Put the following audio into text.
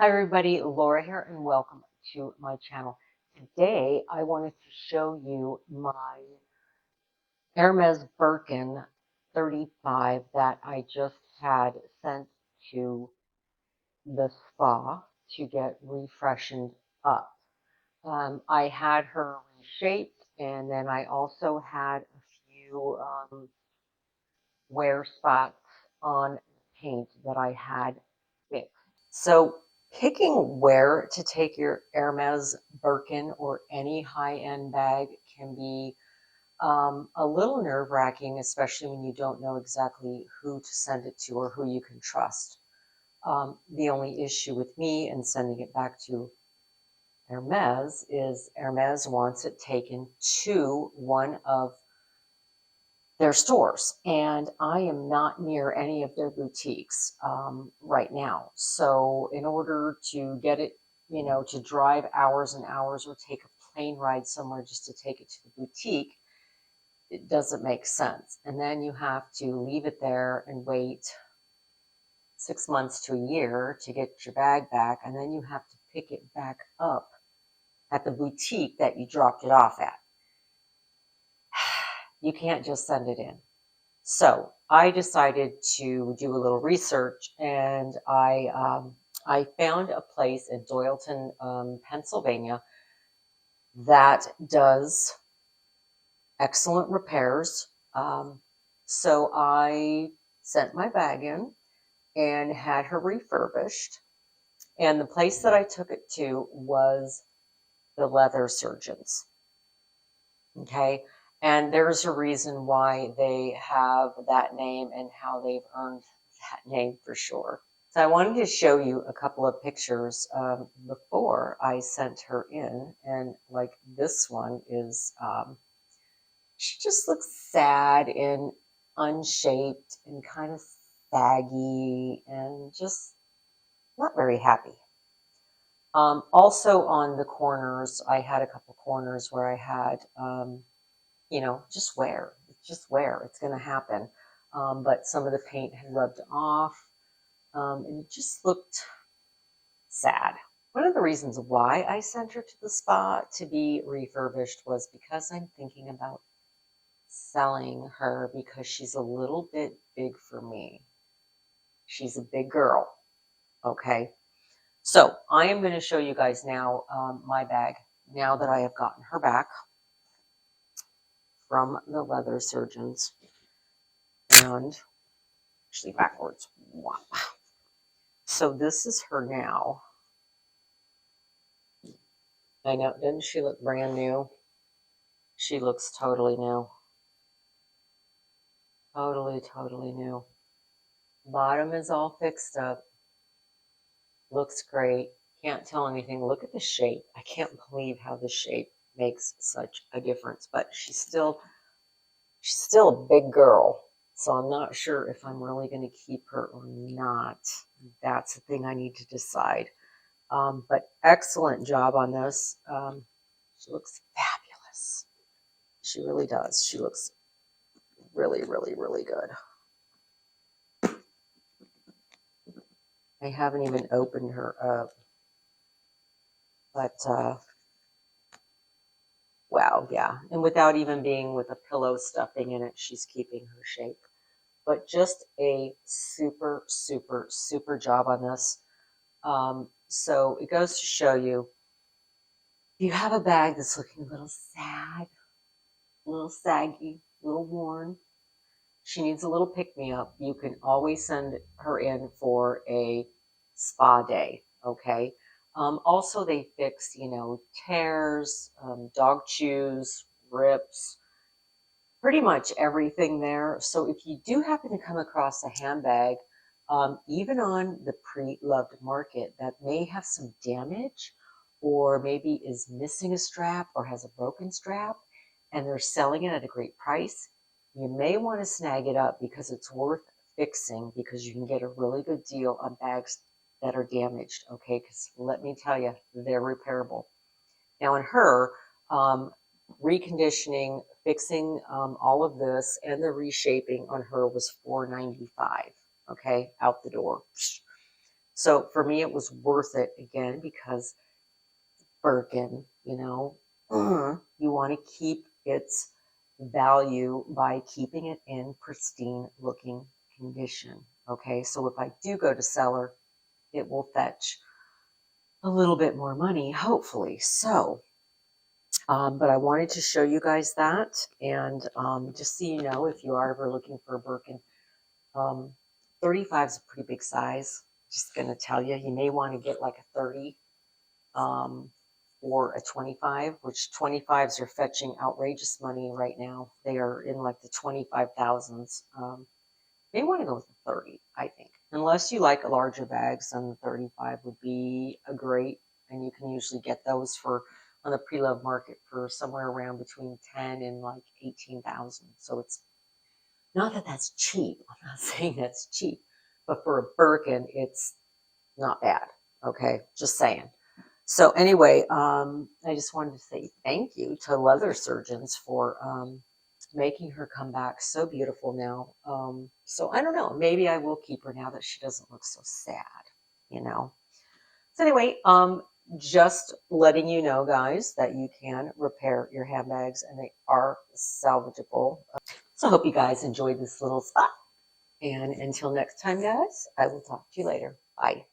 Hi everybody, Laura here and welcome to my channel. Today I wanted to show you my Hermes Birkin 35 that I just had sent to the spa to get refreshened up. I had her reshaped and then I also had a few wear spots on paint that I had fixed. So picking where to take your Hermes Birkin or any high-end bag can be a little nerve-wracking, especially when you don't know exactly who to send it to or who you can trust. The only issue with me and sending it back to Hermes is Hermes wants it taken to one of their stores, and I am not near any of their boutiques right now. So in order to get it, to drive hours and hours or take a plane ride somewhere just to take it to the boutique, it doesn't make sense. And then you have to leave it there and wait 6 months to a year to get your bag back, and then you have to pick it back up at the boutique that you dropped it off at. You can't just send it in. So I decided to do a little research, and I found a place in Doyleton, Pennsylvania, that does excellent repairs. So I sent my bag in and had her refurbished. And the place that I took it to was the leather surgeons. Okay. And there's a reason why they have that name and how they've earned that name for sure. So I wanted to show you a couple of pictures before I sent her in. And like this one is, she just looks sad and unshaped and kind of saggy and just not very happy. Also on the corners, I had a couple corners where I had, just wear, it's going to happen. But some of the paint had rubbed off, and it just looked sad. One of the reasons why I sent her to the spa to be refurbished was because I'm thinking about selling her because she's a little bit big for me. She's a big girl, okay? So I am going to show you guys now my bag, now that I have gotten her back from the leather surgeons. And actually backwards. Wow. So this is her now. I know, doesn't she look brand new? She looks totally new. Totally, totally new. Bottom is all fixed up. Looks great. Can't tell anything. Look at the shape. I can't believe how the shape makes such a difference. But she's still a big girl. So I'm not sure if I'm really going to keep her or not. That's the thing I need to decide. But excellent job on this. She looks fabulous. She really does. She looks really, really, really good. I haven't even opened her up. But, wow, yeah. And without even being with a pillow stuffing in it, she's keeping her shape. But just a super, super, super job on this. So it goes to show you, if you have a bag that's looking a little sad, a little saggy, a little worn, she needs a little pick-me-up, you can always send her in for a spa day, okay? Also, they fix, tears, dog chews, rips, pretty much everything there. So if you do happen to come across a handbag, even on the pre-loved market that may have some damage or maybe is missing a strap or has a broken strap and they're selling it at a great price, you may want to snag it up because it's worth fixing because you can get a really good deal on bags that are damaged, okay? Because let me tell you, they're repairable. Now in her, reconditioning, fixing all of this and the reshaping on her was $4.95, okay, out the door. So for me, it was worth it again because Birkin, you know, you want to keep its value by keeping it in pristine looking condition. Okay, so if I do go to seller, it will fetch a little bit more money, hopefully. So, but I wanted to show you guys that, and just so you know, if you are ever looking for a Birkin, um, 35 is a pretty big size. Just gonna tell you, you may want to get like a 30 um, or a 25, which 25s are fetching outrageous money right now. They are in like the 25,000s. May want to go with the 30, I think. Unless you like larger bags, then the 35 would be a great, and you can usually get those for on the pre-love market for somewhere around between 10 and like 18,000. So it's not that that's cheap. I'm not saying that's cheap, but for a Birkin, it's not bad. Okay, just saying. So anyway, I just wanted to say thank you to Leather Surgeons for making her come back so beautiful now. So I don't know, maybe I will keep her now that she doesn't look so sad, you know. So anyway, just letting you know, guys, that you can repair your handbags and they are salvageable. So I hope you guys enjoyed this little spot. And until next time, guys, I will talk to you later. Bye.